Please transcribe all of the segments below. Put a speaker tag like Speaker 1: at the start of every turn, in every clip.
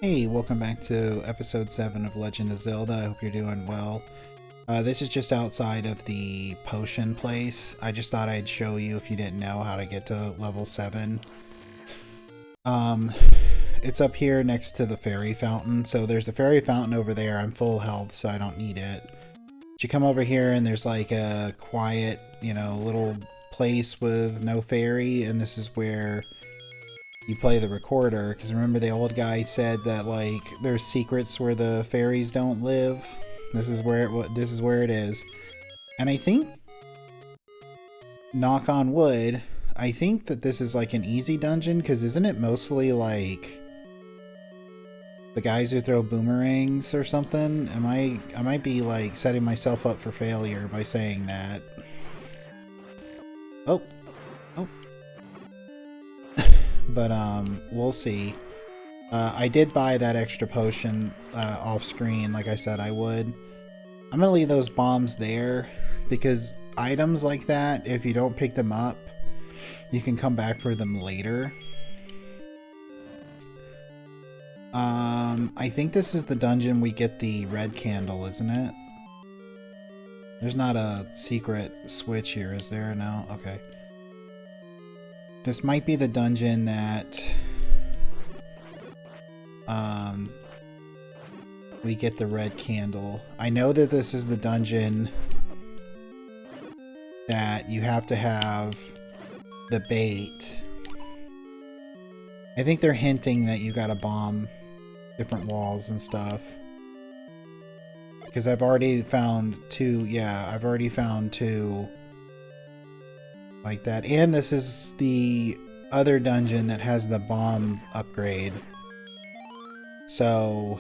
Speaker 1: Hey, welcome back to episode 7 of Legend of Zelda. I hope you're doing well. This is just outside of the potion place. I just thought I'd show you if you didn't know how to get to level 7. It's up here next to the fairy fountain. So there's a fairy fountain over there. I'm full health, so I don't need it. But you come over here and there's like a quiet, little place with no fairy, and this is where you play the recorder, because remember the old guy said that like there's secrets where the fairies don't live. This is where it is. And I think, knock on wood, I think that this is like an easy dungeon, because isn't it mostly like the guys who throw boomerangs or something? I might be like setting myself up for failure by saying that. Oh. But we'll see. I did buy that extra potion off screen, like I said I would. I'm gonna leave those bombs there because items like that, if you don't pick them up, you can come back for them later. I think this is the dungeon we get the red candle, isn't it? There's not a secret switch here, is there? No? Okay. This might be the dungeon that we get the red candle. I know that this is the dungeon that you have to have the bait. I think they're hinting that you gotta bomb different walls and stuff. Because I've already found two, I've already found two like that. And this is the other dungeon that has the bomb upgrade. So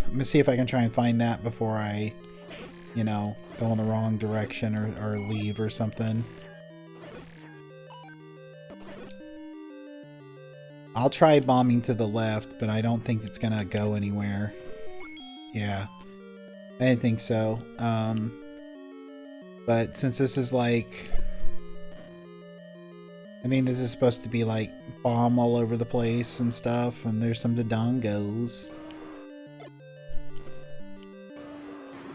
Speaker 1: I'm gonna see if I can try and find that before I, go in the wrong direction or leave or something. I'll try bombing to the left, but I don't think it's gonna go anywhere. Yeah, I didn't think so. But since this is like, this is supposed to be like bomb all over the place and stuff, and there's some dodongos.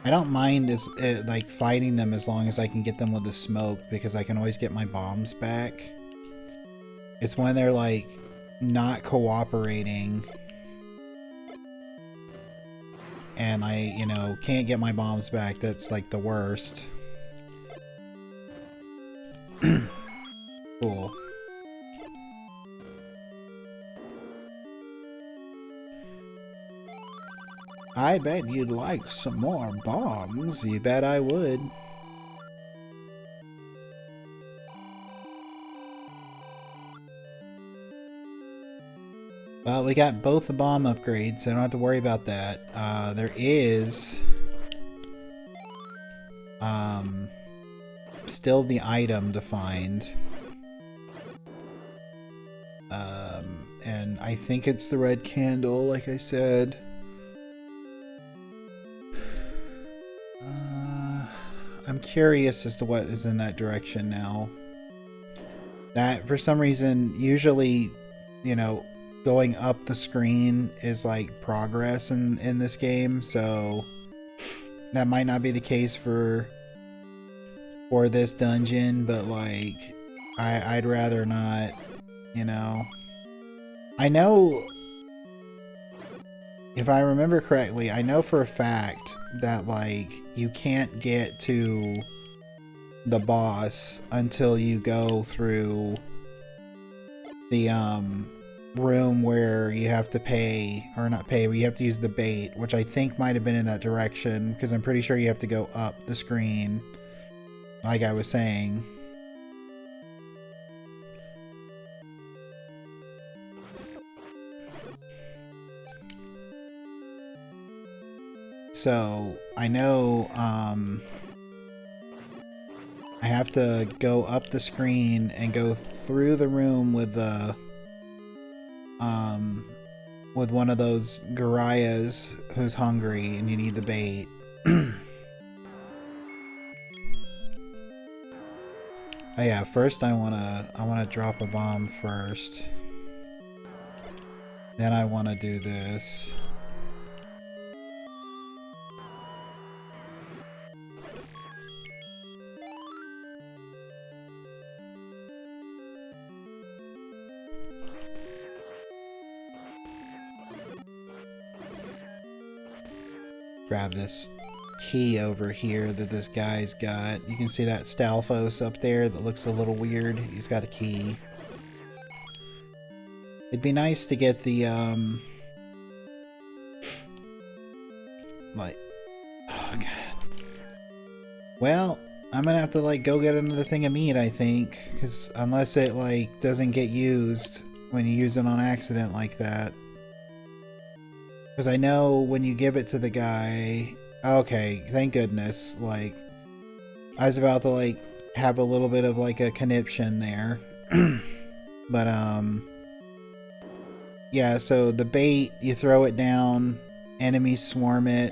Speaker 1: I don't mind like fighting them as long as I can get them with the smoke, because I can always get my bombs back. It's when they're like not cooperating and I, can't get my bombs back, that's like the worst. Cool. I bet you'd like some more bombs. You bet I would. Well, we got both the bomb upgrades, so I don't have to worry about that. There is still the item to find. And I think it's the red candle, like I said. I'm curious as to what is in that direction now. That, for some reason, usually, going up the screen is like progress in this game, so that might not be the case for this dungeon, but like I'd rather not, I know, if I remember correctly, I know for a fact that like you can't get to the boss until you go through the room where you have to pay, or not pay, but you have to use the bait, which I think might have been in that direction, because I'm pretty sure you have to go up the screen, like I was saying. So I know I have to go up the screen and go through the room with the with one of those Goriyas who's hungry, and you need the bait. Oh yeah, first I wanna drop a bomb first. Then I want to do this. Grab this key over here that this guy's got. You can see that Stalfos up there that looks a little weird. He's got a key. It'd be nice to get the, like, oh god. Well, I'm gonna have to, like, go get another thing of meat, I think. Because unless it, like, doesn't get used when you use it on accident like that. Because I know when you give it to the guy... Okay, thank goodness. Like, I was about to, like, have a little bit of, like, a conniption there. But, yeah, so the bait, you throw it down, enemies swarm it.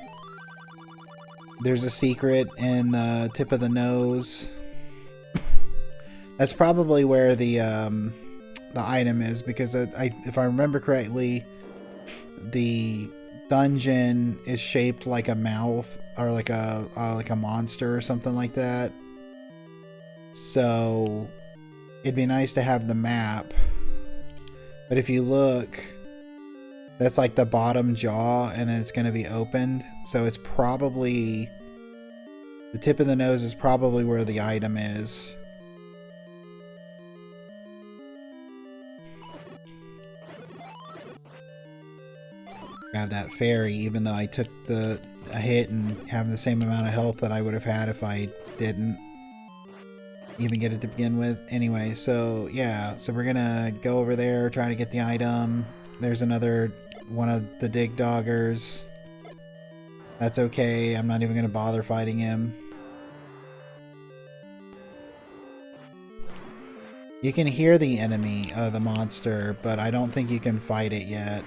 Speaker 1: There's a secret in the tip of the nose. That's probably where the item is, because if I remember correctly, the dungeon is shaped like a mouth, or like a monster or something like that. So it'd be nice to have the map. But if you look, that's like the bottom jaw, and then it's going to be opened. So it's probably, the tip of the nose is probably where the item is. Grab that fairy, even though I took a hit and have the same amount of health that I would have had if I didn't even get it to begin with. Anyway, so yeah, so we're gonna go over there, try to get the item. There's another one of the dig doggers. That's okay, I'm not even gonna bother fighting him. You can hear the enemy, the monster, but I don't think you can fight it yet.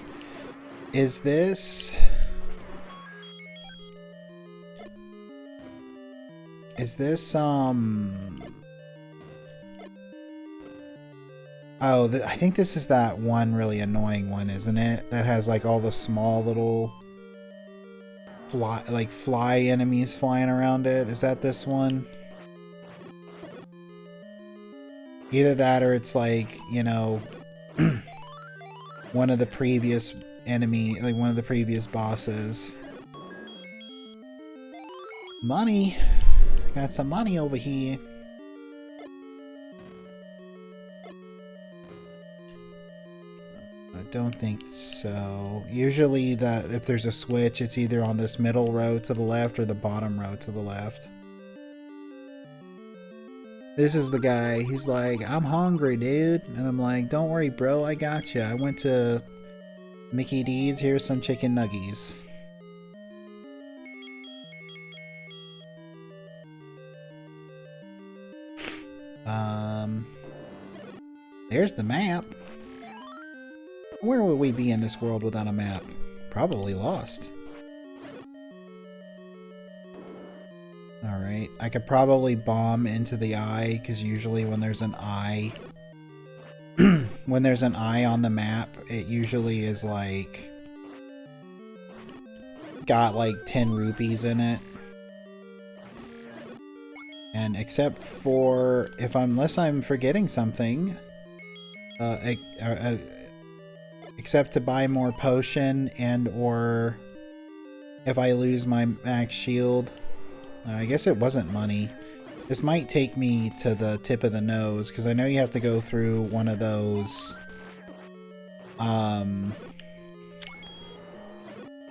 Speaker 1: Is this... Oh, I think this is that one really annoying one, isn't it? That has like all the small little fly enemies flying around it. Is that this one? Either that or it's like, you know, one of the previous like one of the previous bosses. Money! Got some money over here. I don't think so. Usually if there's a switch, it's either on this middle row to the left or the bottom row to the left. This is the guy. He's like, I'm hungry, dude. And I'm like, don't worry, bro. I got you. I went to Mickey D's. Here's some chicken nuggies. There's the map. Where would we be in this world without a map? Probably lost. Alright, I could probably bomb into the eye, because usually when there's an eye... when there's an eye on the map, it usually is like... got like 10 rupees in it. And except for... unless I'm forgetting something... except to buy more potion and or if I lose my max shield. I guess it wasn't money. This might take me to the tip of the nose, because I know you have to go through one of those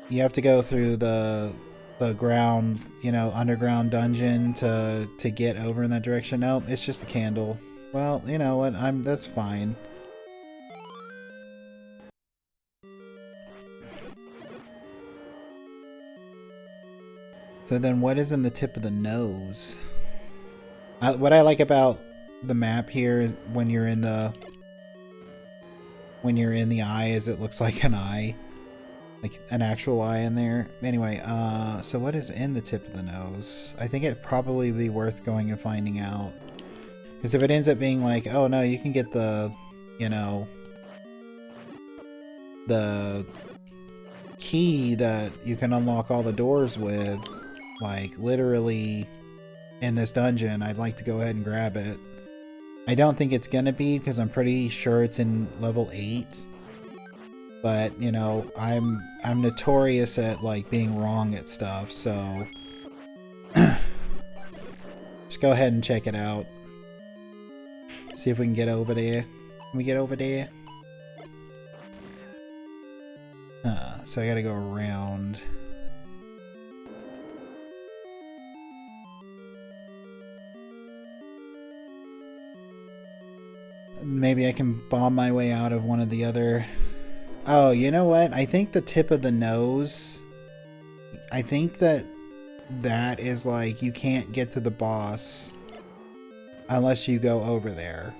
Speaker 1: you have to go through the ground, you know, underground dungeon to get over in that direction. No, it's just the candle. Well, you know what, that's fine. So then what is in the tip of the nose? What I like about the map here is when you're in the eye is it looks like an eye. Like an actual eye in there. Anyway, so what is in the tip of the nose? I think it'd probably be worth going and finding out. Because if it ends up being like, oh no, you can get the, you know, the key that you can unlock all the doors with, like literally in this dungeon, I'd like to go ahead and grab it. I don't think it's gonna be, because I'm pretty sure it's in level 8. But, you know, I'm notorious at like being wrong at stuff, so just go ahead and check it out. See if we can get over there. Can we get over there? So I gotta go around. Maybe I can bomb my way out of one of the other... Oh, you know what? I think the tip of the nose... I think that is like, you can't get to the boss unless you go over there.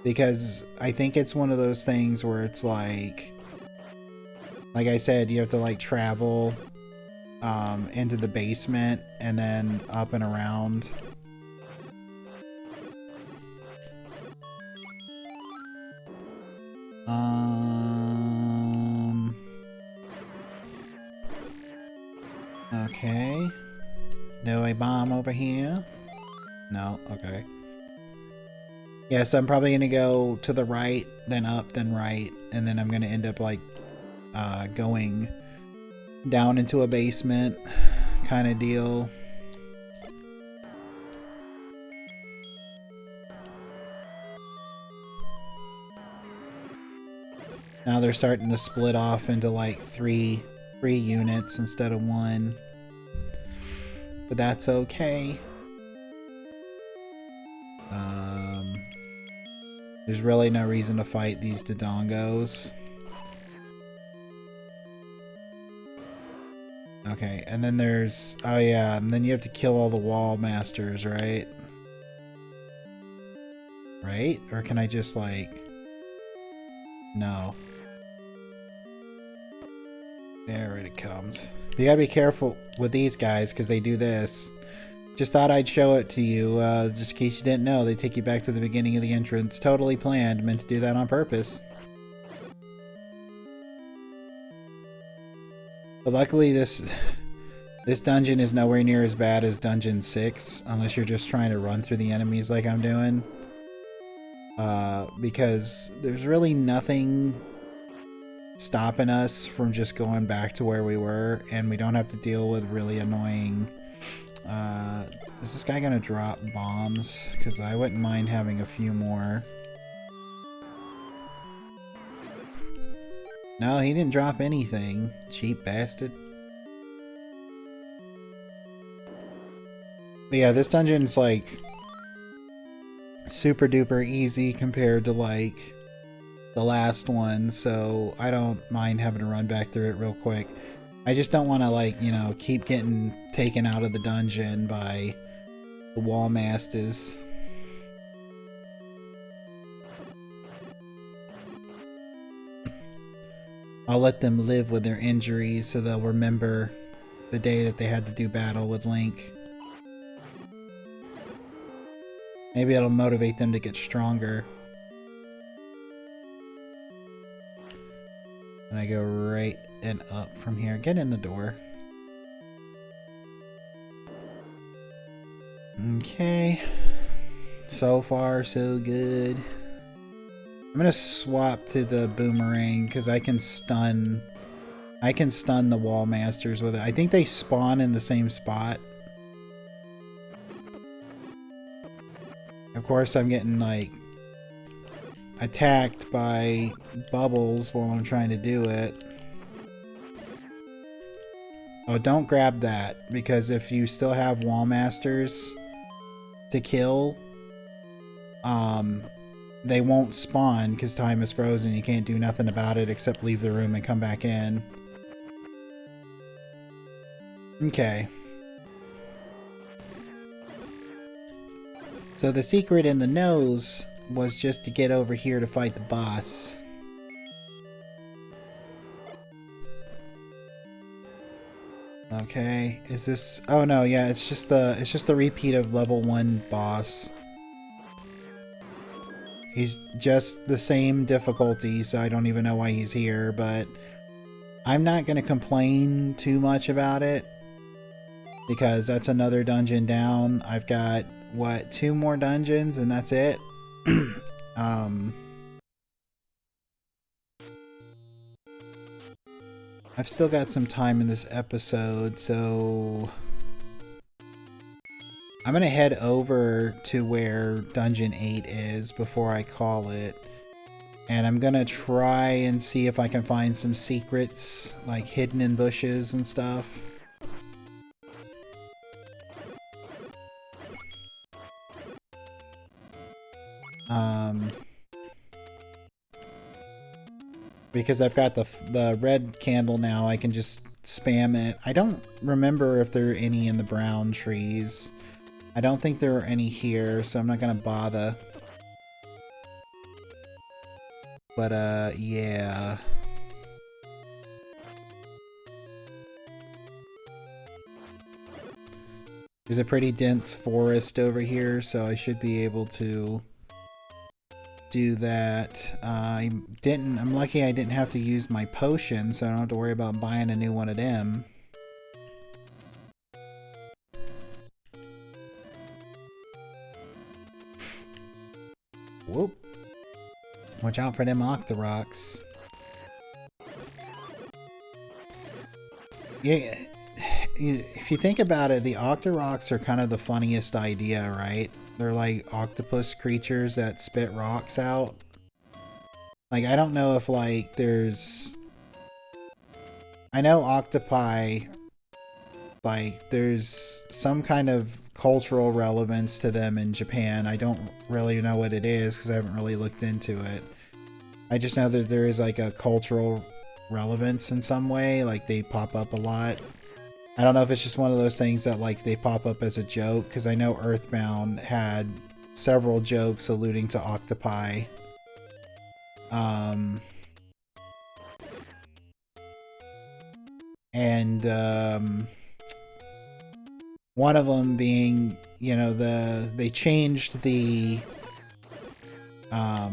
Speaker 1: Because I think it's one of those things where it's like I said, you have to like travel into the basement and then up and around. Okay. Do a bomb over here? No, okay. Yes, I'm probably gonna go to the right, then up, then right, and then I'm gonna end up like going down into a basement kind of deal. Now they're starting to split off into like three units instead of one. But that's okay. There's really no reason to fight these Dodongos. Okay, and then there's... Oh yeah, and then you have to kill all the wall masters, right? Right? Or can I just like... No. There it comes. You gotta be careful with these guys because they do this. Just thought I'd show it to you, just in case you didn't know. They take you back to the beginning of the entrance. Totally planned, meant to do that on purpose. But luckily this dungeon is nowhere near as bad as Dungeon 6, unless you're just trying to run through the enemies like I'm doing. Because there's really nothing stopping us from just going back to where we were, and we don't have to deal with really annoying... is this guy gonna drop bombs? Because I wouldn't mind having a few more. No, he didn't drop anything. Cheap bastard. But yeah, this dungeon's like super duper easy compared to like the last one, so I don't mind having to run back through it real quick. I just don't want to, like, you know, keep getting taken out of the dungeon by the wall masters. I'll let them live with their injuries so they'll remember the day that they had to do battle with Link. Maybe it'll motivate them to get stronger. And I go right and up from here. Get in the door. Okay. So far, so good. I'm gonna swap to the boomerang because I can stun the wall masters with it. I think they spawn in the same spot. Of course, I'm getting like attacked by bubbles while I'm trying to do it. Oh, don't grab that, because if you still have wall masters to kill, they won't spawn because time is frozen. You can't do nothing about it except leave the room and come back in. Okay. So the secret in the nose was just to get over here to fight the boss. Okay, is this... Oh no, yeah, it's just the repeat of level 1 boss. He's just the same difficulty, so I don't even know why he's here, but I'm not going to complain too much about it because that's another dungeon down. I've got, what, 2 more dungeons and that's it? I've still got some time in this episode, so I'm going to head over to where Dungeon 8 is before I call it. And I'm going to try and see if I can find some secrets, like hidden in bushes and stuff. Because I've got the red candle now, I can just spam it. I don't remember if there are any in the brown trees. I don't think there are any here, so I'm not gonna bother. But, yeah. There's a pretty dense forest over here, so I should be able to do that. I'm lucky I didn't have to use my potion, so I don't have to worry about buying a new one of them. Whoop. Watch out for them Octoroks. Yeah, if you think about it, the Octoroks are kind of the funniest idea, right? They're like octopus creatures that spit rocks out. Like, I don't know if, like, there's... I know octopi, like, there's some kind of cultural relevance to them in Japan. I don't really know what it is because I haven't really looked into it. I just know that there is, like, a cultural relevance in some way. Like, they pop up a lot. I don't know if it's just one of those things that, like, they pop up as a joke, because I know Earthbound had several jokes alluding to octopi. One of them being, you know, they changed the, there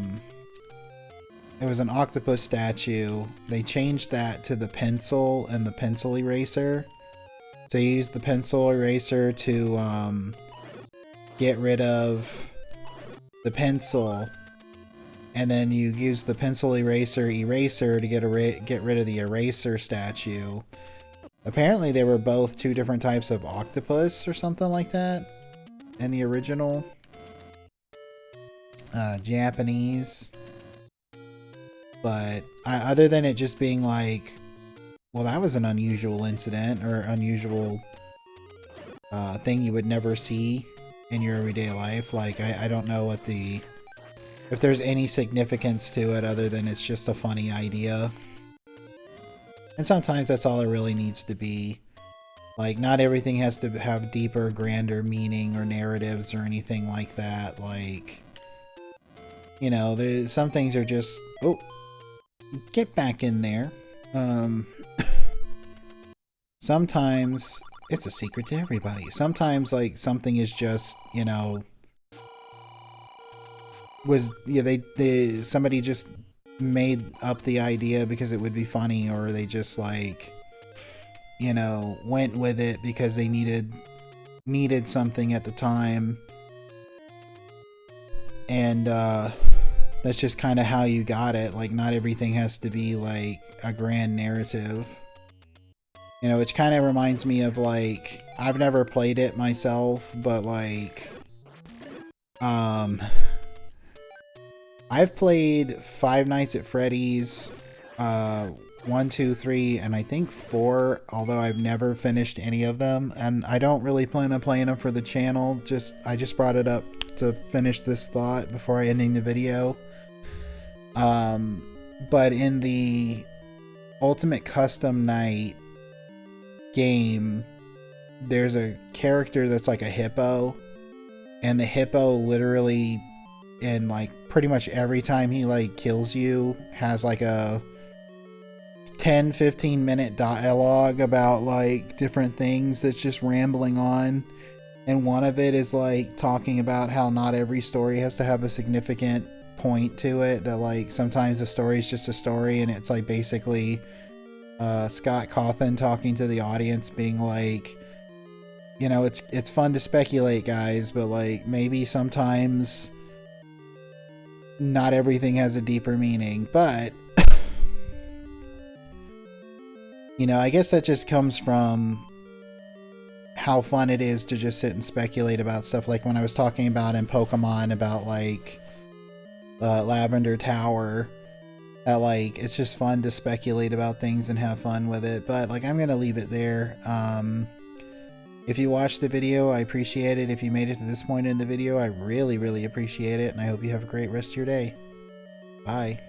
Speaker 1: was an octopus statue. They changed that to the pencil and the pencil eraser. So you use the pencil eraser to get rid of the pencil, and then you use the pencil eraser to get rid of the eraser statue. Apparently they were both 2 different types of octopus or something like that in the original Japanese. But other than it just being like, well, that was an unusual incident or unusual thing you would never see in your everyday life. Like, I don't know what if there's any significance to it other than it's just a funny idea. And sometimes that's all it really needs to be. Like, not everything has to have deeper, grander meaning or narratives or anything like that. Like, you know, some things are just, oh, get back in there. Sometimes it's a secret to everybody. Sometimes, like, something is just, you know, somebody just made up the idea because it would be funny, or they just, like, you know, went with it because they needed something at the time. And that's just kind of how you got it. Like, not everything has to be like a grand narrative. You know, which kind of reminds me of, like, I've never played it myself, but, like, I've played Five Nights at Freddy's, 1, 2, 3, and I think 4, although I've never finished any of them, and I don't really plan on playing them for the channel. I just brought it up to finish this thought before ending the video. But in the Ultimate Custom Night game, there's a character that's like a hippo, and the hippo literally, in like pretty much every time he like kills you, has like a 10-15 minute dialogue about like different things that's just rambling on. And one of it is like talking about how not every story has to have a significant point to it, that like sometimes a story is just a story, and it's like basically Scott Cawthon talking to the audience being like, you know, it's fun to speculate, guys, but like maybe sometimes not everything has a deeper meaning. But you know, I guess that just comes from how fun it is to just sit and speculate about stuff. Like when I was talking about in Pokemon about like Lavender Tower, that like it's just fun to speculate about things and have fun with it. But like I'm gonna leave it there. If you watched the video, I appreciate it. If you made it to this point in the video, I really appreciate it, and I hope you have a great rest of your day. Bye.